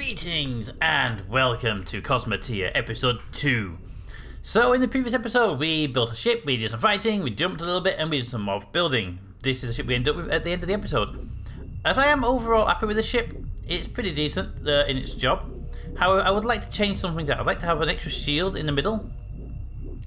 Greetings and welcome to Cosmoteer episode 2. So in the previous episode we built a ship, we did some fighting, we jumped a little bit and we did some more building. This is the ship we ended up with at the end of the episode. As I am overall happy with the ship, it's pretty decent in its job. However, I would like to change something there. I'd like to have an extra shield in the middle.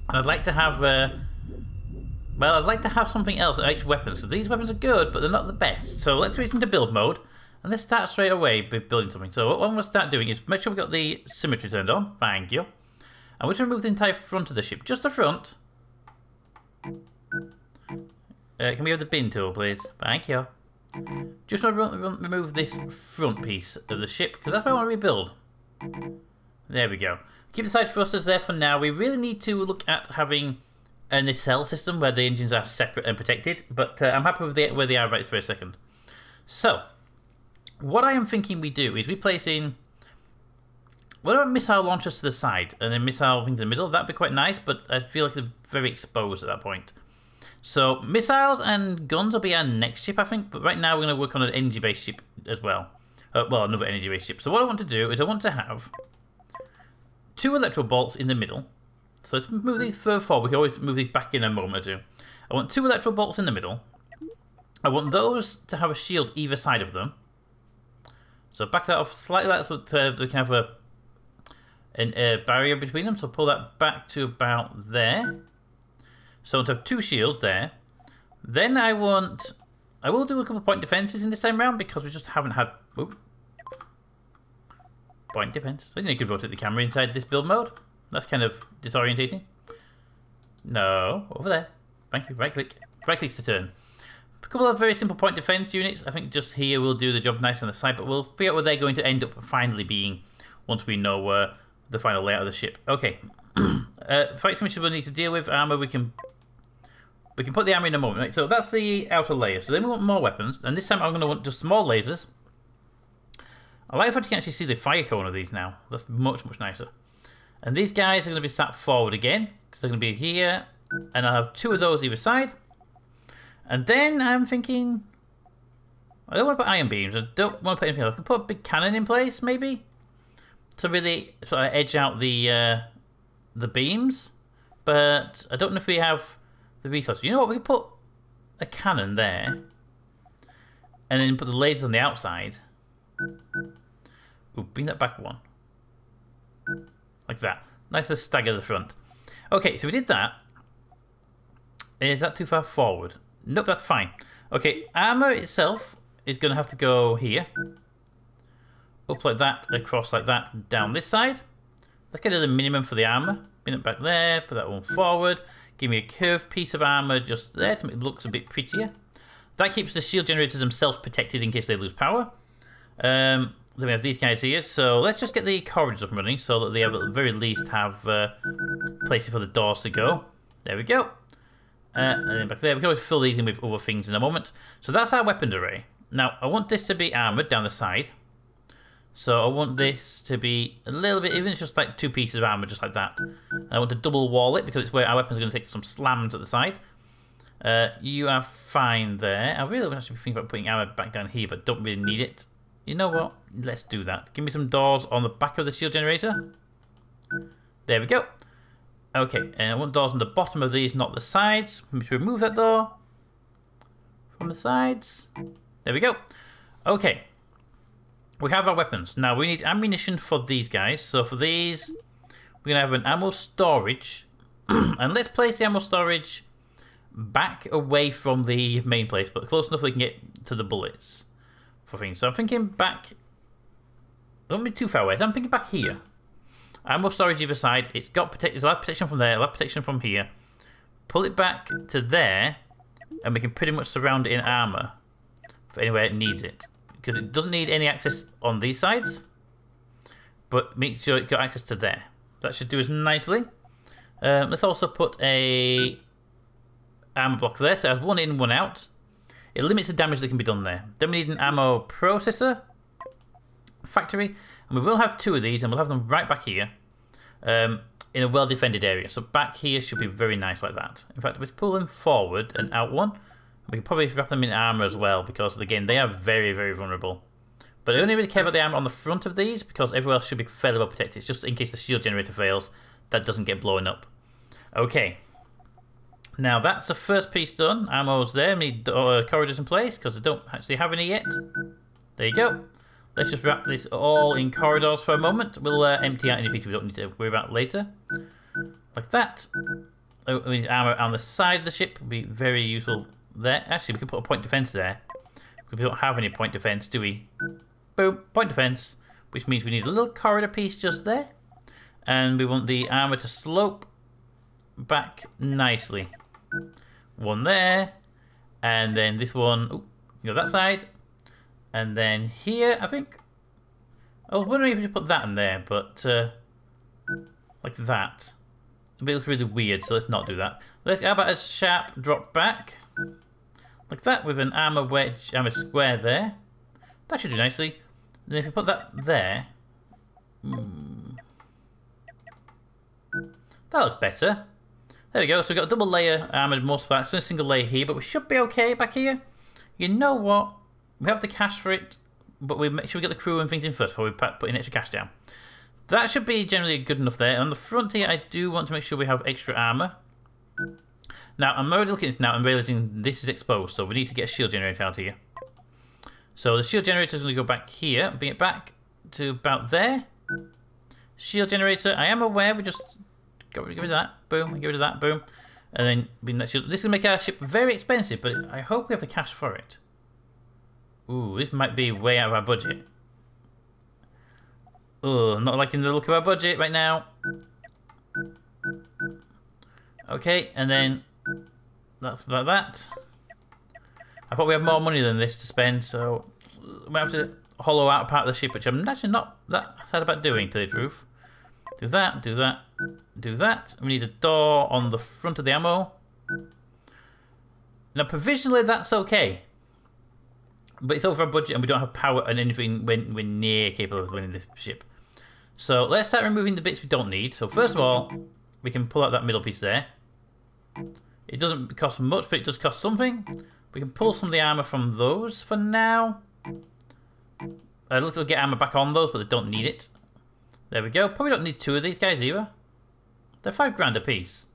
And I'd like to have I'd like to have something else, extra weapons. So these weapons are good, but they're not the best. So let's go into build mode. And let's start straight away by building something. So what I'm going to start doing is make sure we've got the symmetry turned on. Thank you. And we're going to remove the entire front of the ship. Just the front. Can we have the bin tool, please? Thank you. Just want to remove this front piece of the ship, because that's what I want to rebuild. There we go. Keep the side thrusters there for now. We really need to look at having a nacelle system where the engines are separate and protected. But I'm happy with where they are right for a second. So, what I am thinking we do is we place in, what about missile launchers to the side and then missile things in the middle? That'd be quite nice, but I feel like they're very exposed at that point. So missiles and guns will be our next ship, I think, but right now we're going to work on an energy-based ship as well. Well, another energy-based ship. So what I want to do is I want to have 2 electro bolts in the middle. So let's move these further forward. We can always move these back in a moment or two. I want 2 electro bolts in the middle. I want those to have a shield either side of them. So back that off slightly, so we can have a barrier between them. So pull that back to about there. So to have 2 shields there. Then I will do a couple of point defenses in this time round because we just haven't had point defense. I think you could rotate the camera inside this build mode. That's kind of disorientating. No, over there. Thank you. Right click. Right click's to turn. A couple of very simple point defense units. I think just here will do the job nice on the side, but we'll figure out where they're going to end up finally being once we know the final layout of the ship. Okay. Fight missions we'll need to deal with. Armor we can put the armor in a moment. Right? So that's the outer layer. So then we want more weapons, and this time I'm going to want just small lasers. I like if I can actually see the fire cone of these now. That's much nicer. And these guys are going to be sat forward again because they're going to be here, and I'll have 2 of those either side. And then I'm thinking, I don't want to put iron beams. I don't want to put anything else. I can put a big cannon in place, maybe, to really sort of edge out the beams. But I don't know if we have the resources. You know what? We can put a cannon there, and then put the lasers on the outside. Ooh, bring that back one, like that. Nice to stagger the front. Okay, so we did that. Is that too far forward? Nope, that's fine. Okay, armor itself is going to have to go here. Up like that, across like that, down this side. Let's get to the minimum for the armor. Bring it back there, put that one forward. Give me a curved piece of armor just there to make it look a bit prettier. That keeps the shield generators themselves protected in case they lose power. Then we have these guys here. So let's just get the corridors up and running so that they have, at the very least have places for the doors to go. There we go. And then back there, we can always fill these in with other things in a moment. So that's our weapons array. Now, I want this to be armoured down the side. So I want this to be a little bit, even if it's just like 2 pieces of armour, just like that. And I want to double wall it because it's where our weapons are going to take some slams at the side. You are fine there. I really want to actually think about putting armour back down here, but don't really need it. You know what? Let's do that. Give me some doors on the back of the shield generator. There we go. Okay, and I want doors on the bottom of these, not the sides. Remove that door from the sides. There we go. Okay, we have our weapons. Now we need ammunition for these guys. So for these, we're going to have an ammo storage. And let's place the ammo storage back away from the main place, but close enough we can get to the bullets for things. So I'm thinking back, don't be too far away. I'm thinking back here. Ammo storage either side. It's got protection from there, it'll have protection from here. Pull it back to there, and we can pretty much surround it in armor for anywhere it needs it. Because it doesn't need any access on these sides, but make sure it's got access to there. That should do us nicely. Let's also put a armor block there, so it has 1 in, 1 out. It limits the damage that can be done there. Then we need an ammo processor factory. And we will have 2 of these, and we'll have them right back here in a well-defended area. So back here should be very nice like that. In fact, let's pull them forward and out one. We can probably wrap them in armor as well, because, again, they are very, very vulnerable. But I only really care about the armor on the front of these because everywhere else should be fairly well protected. It's just in case the shield generator fails, that doesn't get blown up. Okay. Now that's the first piece done. Ammo's there. We need corridors in place because I don't actually have any yet. There you go. Let's just wrap this all in corridors for a moment. We'll empty out any pieces we don't need to worry about later. Like that. Oh, we need armor on the side of the ship. Would be very useful there. Actually, we could put a point defense there. We don't have any point defense, do we? Boom, point defense. Which means we need a little corridor piece just there. And we want the armor to slope back nicely. One there. And then this one. Oh, go that side. And then here, I think. I was wondering if we should put that in there, but like that. It looks really weird, so let's not do that. How about a sharp drop back? Like that, with an armor wedge, armor square there. That should do nicely. Then if we put that there, that looks better. There we go. So we've got a double layer armored most parts, a single layer here, but we should be okay back here. You know what? We have the cash for it, but we make sure we get the crew and things in first before we put in extra cash down. That should be generally good enough there. On the front here, I do want to make sure we have extra armor. Now, I'm already looking at this now and realizing this is exposed, so we need to get a shield generator out here. So the shield generator is going to go back here, bring it back to about there. Shield generator, I am aware, we just get rid of that, boom, get rid of that, boom. And then bring that shield. This is going to make our ship very expensive, but I hope we have the cash for it. Ooh, this might be way out of our budget. Oh, not liking the look of our budget right now. Okay, and then that's about that. I thought we had more money than this to spend, so we might have to hollow out a part of the ship, which I'm actually not that sad about doing, to tell you the truth. Do that, do that, do that. We need a door on the front of the ammo. Now, provisionally, that's okay. But it's over our budget and we don't have power and anything when we're near capable of winning this ship. So let's start removing the bits we don't need. So first of all, we can pull out that middle piece there. It doesn't cost much, but it does cost something. We can pull some of the armor from those for now. Let's get armor back on those, but they don't need it. There we go. Probably don't need two of these guys either. They're £5 a piece.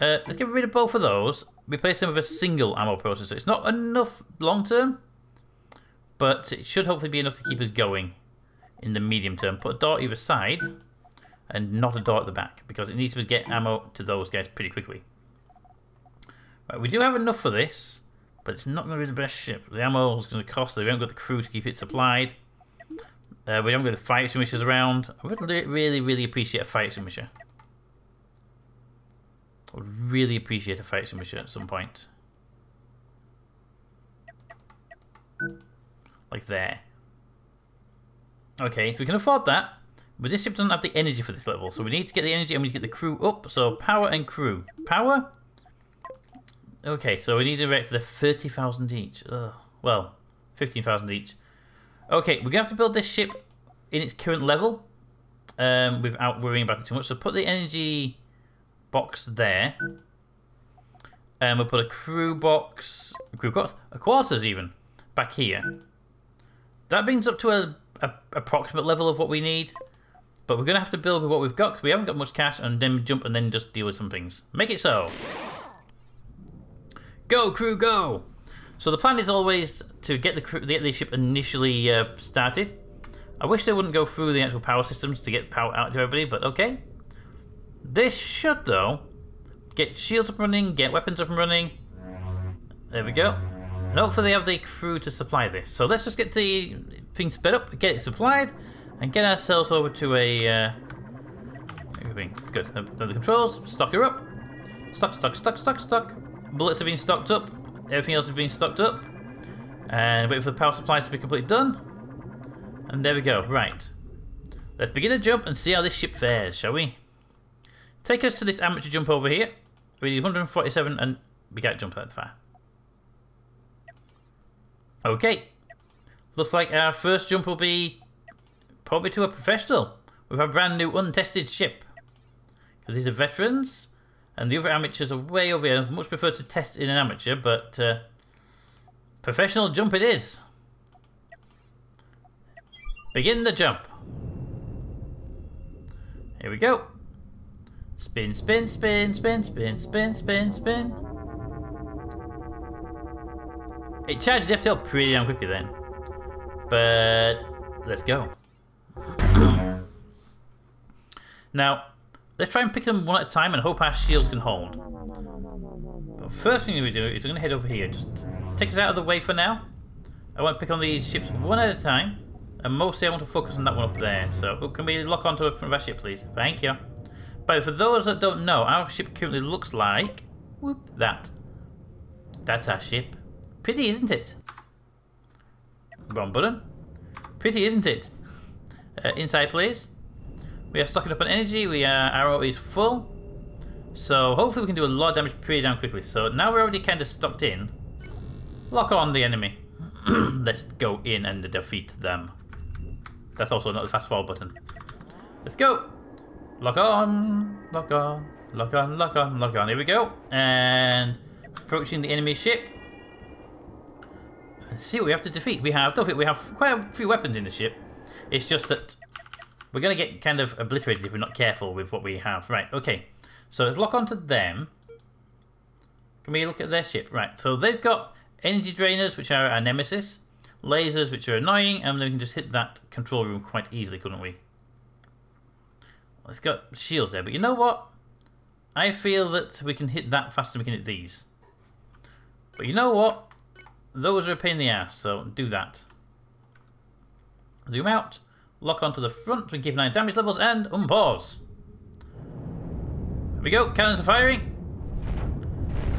Let's get rid of both of those. Replace them with a single ammo processor. It's not enough long term, but it should hopefully be enough to keep us going in the medium term. Put a door either side and not a door at the back because it needs to get ammo to those guys pretty quickly. Right, we do have enough for this, but it's not going to be the best ship. The ammo is going to cost. We haven't got the crew to keep it supplied. We haven't got the fire extinguishers around. I would really appreciate a fire extinguisher. I would really appreciate a fire extinguisher at some point. Like there. Okay, so we can afford that. But this ship doesn't have the energy for this level. So we need to get the energy and we need to get the crew up. So power and crew. Power? Okay, so we need to react to the 30,000 each. Ugh. Well, 15,000 each. Okay, we're going to have to build this ship in its current level. Without worrying about it too much. So put the energy box there. And we'll put a crew box. A quarters even. Back here. That brings up to a approximate level of what we need. But we're going to have to build with what we've got because we haven't got much cash and then jump and then just deal with some things. Make it so. Go, crew, go! So the plan is always to get the ship initially started. I wish they wouldn't go through the actual power systems to get power out to everybody, but okay. This should, though, get shields up and running, get weapons up and running. There we go. And hopefully they have the crew to supply this. So let's just get the thing sped up, get it supplied, and get ourselves over to a... everything. Good. The controls. Stock her up. Stock. Bullets have been stocked up. Everything else has been stocked up. And wait for the power supplies to be completely done. And there we go. Right. Let's begin a jump and see how this ship fares, shall we? Take us to this amateur jump over here. We need 147 and we can't jump that far. Okay. Looks like our first jump will be probably to a professional with our brand new untested ship. Because these are veterans. And the other amateurs are way over here. I much prefer to test in an amateur, but professional jump it is. Begin the jump. Here we go. Spin, spin, spin, spin, spin, spin, spin, spin. It charges the FTL pretty damn quickly then. But let's go. Now, let's try and pick them one at a time and hope our shields can hold. But first thing we do is we're going to head over here. Just take us out of the way for now. I want to pick on these ships one at a time. And mostly I want to focus on that one up there. So, can we lock onto the front of our ship, please? Thank you. But for those that don't know, our ship currently looks like... Whoop, that. That's our ship. Pretty, isn't it? Wrong button. Pretty, isn't it? Inside, please. We are stocking up on energy. Our arrow is full. So hopefully we can do a lot of damage pretty damn quickly. So now we're already kind of stocked in. Lock on the enemy. Let's go in and defeat them. That's also not the fast forward button. Let's go. Lock on. Lock on. Lock on. Lock on. Lock on. Here we go. And approaching the enemy ship. Let's see what we have to defeat. We have quite a few weapons in the ship. It's just that we're going to get kind of obliterated if we're not careful with what we have. Right, okay. So let's lock onto them. Can we look at their ship? Right, so they've got energy drainers, which are our nemesis. Lasers, which are annoying. And then we can just hit that control room quite easily, couldn't we? Well, it's got shields there. But you know what? I feel that we can hit that faster than we can hit these. But you know what? Those are a pain in the ass, so do that. Zoom out. Lock onto the front. We keep an eye on damage levels and unpause. Here we go. Cannons are firing.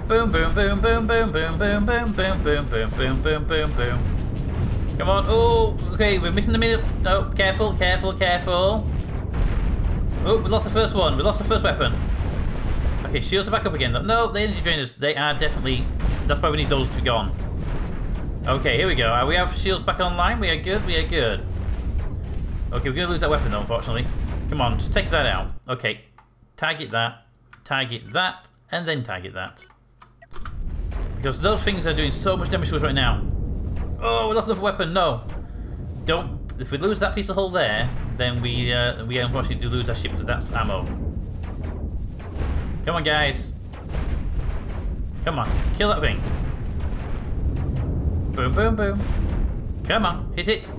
Boom, boom, boom, boom, boom, boom, boom, boom, boom, boom, boom, boom, boom, boom, boom. Come on. Oh, okay. We're missing the middle. Oh, careful, careful, careful. Oh, we lost the first one. We lost the first weapon. Okay, shields are back up again. No, the energy drainers. They are definitely. That's why we need those to be gone. Okay, here we go. We have shields back online. We are good. We are good. Okay, we're going to lose that weapon though, unfortunately. Come on, just take that out. Okay, target that, and then target that. Because those things are doing so much damage to us right now. Oh, we lost another weapon. No, don't. If we lose that piece of hull there, then we unfortunately do lose our ship because that's ammo. Come on, guys. Come on, kill that thing. Boom, boom, boom. Come on, hit it.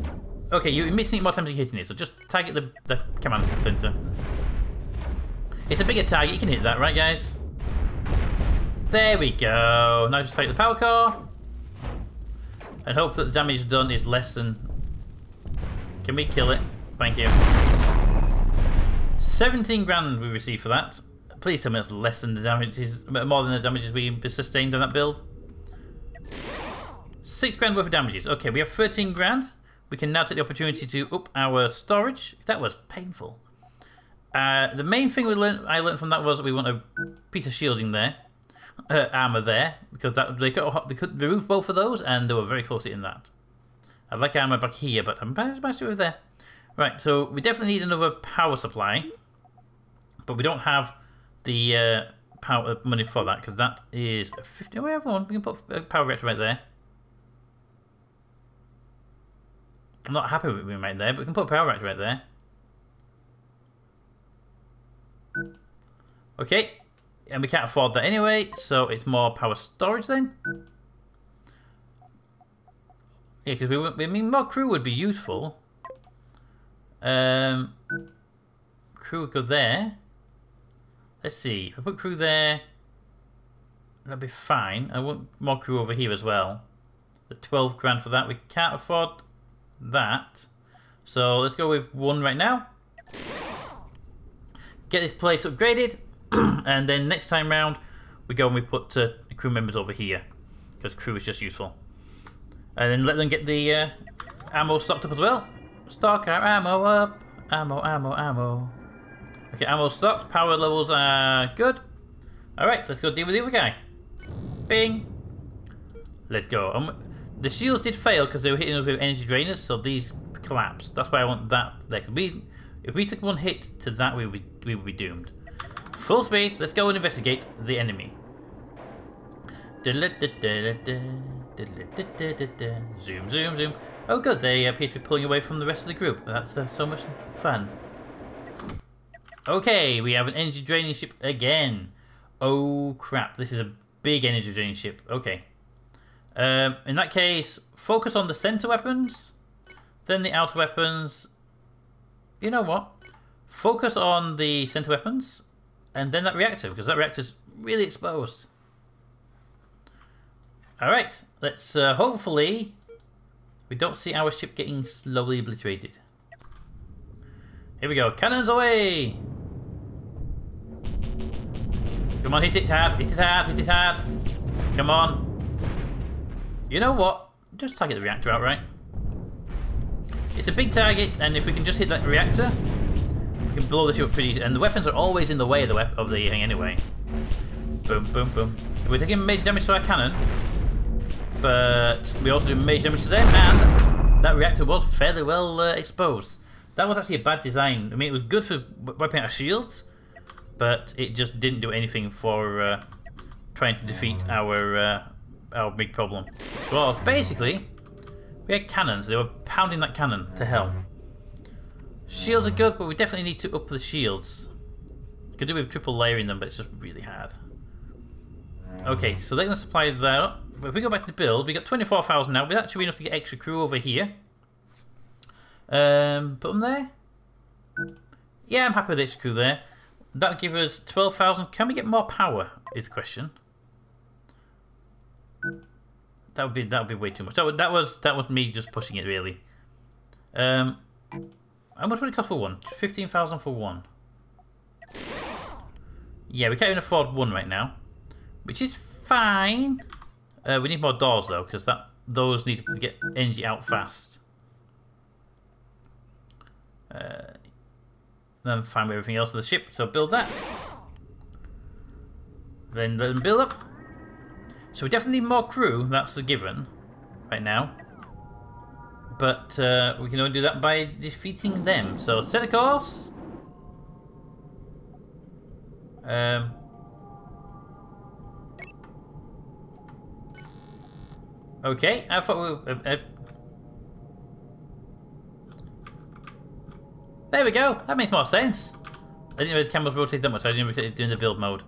Okay, you're missing it more times than you're hitting it, so just target the command center. It's a bigger target, you can hit that, right guys? There we go. Now just take the power core. And hope that the damage done is less than... Can we kill it? Thank you. 17 grand we received for that. Please tell me that's less than the damages, more than the damages we sustained on that build. 6 grand worth of damages. Okay, we have 13 grand. We can now take the opportunity to up our storage. That was painful. The main thing I learned from that was that we want a piece of shielding there, armor there, because they could remove both of those, and they were very close in that. I'd like armor back here, but I'm basically over there. Right, so we definitely need another power supply, but we don't have the power money for that because that is 50. Oh, we have one. We can put a power reactor right there. I'm not happy with it being right there, but we can put a power reactor right there. Okay, and we can't afford that anyway, so it's more power storage then. Yeah, because more crew would be useful. Crew would go there. Let's see, if I put crew there, that'd be fine. I want more crew over here as well. There's 12 grand for that. We can't afford that, so let's go with 1 right now. Get this place upgraded, and then next time round we go and we put crew members over here because crew is just useful, and then let them get the ammo stocked up as well. Stock our ammo up. Ammo. Okay, ammo stocked. Power levels are good. Alright, let's go deal with the other guy. Bing. Let's go. The shields did fail because they were hitting us with energy drainers, so these collapsed. That's why I want that there. If we took one hit to that, we would be doomed. Full speed, let's go and investigate the enemy. Zoom, zoom, zoom. Oh good, they appear to be pulling away from the rest of the group. That's so much fun. Okay, we have an energy draining ship again. Oh crap, this is a big energy draining ship. Okay. In that case, focus on the center weapons, then the outer weapons. You know what? Focus on the center weapons, and then that reactor, because that reactor's really exposed. Alright, let's hopefully we don't see our ship getting slowly obliterated. Here we go, cannons away! Come on, hit it hard, hit it hard, hit it hard. Come on. You know what? Just target the reactor outright. It's a big target, and if we can just hit that reactor, we can blow the ship up pretty easy. And the weapons are always in the way of the thing anyway. Boom, boom, boom. We're taking major damage to our cannon, but we also do major damage to them, and that reactor was fairly well exposed. That was actually a bad design. I mean, it was good for wiping out our shields, but it just didn't do anything for trying to defeat our big problem. Well, basically, we had cannons. They were pounding that cannon to hell. Shields are good, but we definitely need to up the shields. Could do with triple layering them, but it's just really hard. Okay, so they're going to supply that. If we go back to the build, we got 24,000 now. But that should be enough to get extra crew over here. Put them there. Yeah, I'm happy with the extra crew there. That'll give us 12,000. Can we get more power? Is the question. That would be way too much. That was me just pushing it really. How much would it cost for one? 15,000 for one. Yeah, we can't even afford one right now, which is fine. We need more doors though, because those need to get energy out fast. Then fine with everything else of the ship, so build that. Then let them build up. So we definitely need more crew, that's a given right now. But we can only do that by defeating them. So set a course. Okay, I thought we were... there we go, that makes more sense. I didn't know the cameras rotate that much, I didn't know doing the build mode.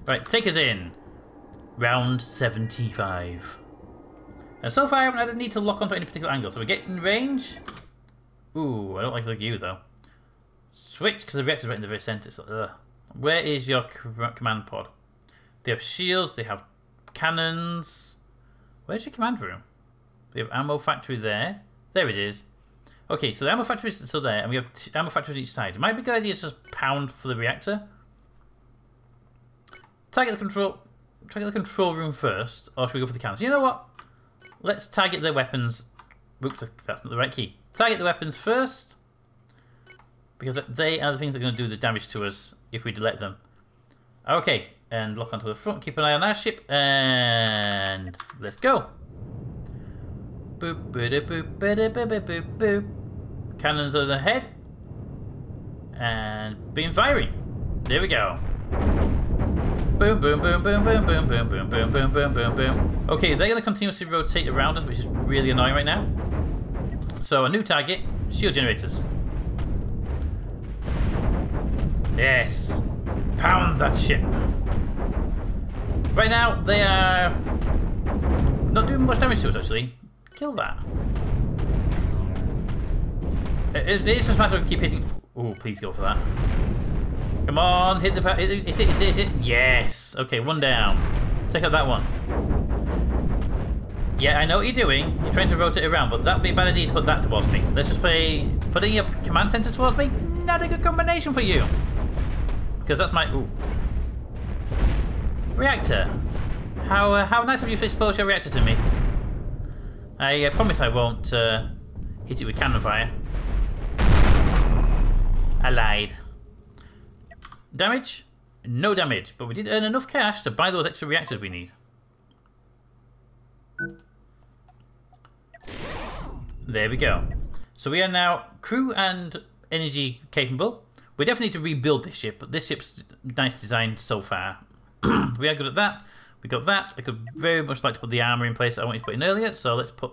Right, take us in. Round 75. And so far I haven't had a need to lock onto any particular angle, so we get in range. Ooh, I don't like the view though. Switch, because the reactor's right in the very centre. So, where is your command pod? They have shields, they have cannons. Where's your command room? We have ammo factory there. There it is. Okay, so the ammo factory is still there, and we have ammo factories on each side. It might be a good idea to just pound for the reactor. Target the control room first, or should we go for the cannons? You know what? Let's target the weapons. Oops, that's not the right key. Target the weapons first, because they are the things that are going to do the damage to us if we delete them. Okay, and lock onto the front. Keep an eye on our ship, and let's go. Boop, boop, boop, boop, boop, boop, boop. Cannons are ahead, and beam firing. There we go. Boom, boom, boom, boom, boom, boom, boom, boom, boom, boom, boom, boom, boom. Okay, they're going to continuously rotate around us, which is really annoying right now. So a new target, shield generators. Yes, pound that ship. Right now they are not doing much damage to us actually. Kill that. It's just a matter of keep hitting. Oh, please go for that. Come on, hit the hit it. Yes. Okay, one down. Take out that one. Yeah, I know what you're doing. You're trying to rotate around, but that'd be a bad idea to put that towards me. Let's just play putting your command center towards me. Not a good combination for you. Because that's my reactor. How nice of you to expose your reactor to me. I promise I won't hit it with cannon fire. I lied. Damage? No damage, but we did earn enough cash to buy those extra reactors we need. There we go. So we are now crew and energy capable. We definitely need to rebuild this ship, but this ship's nice design so far. We are good at that. We got that. I could very much like to put the armor in place that I wanted to put in earlier, so let's put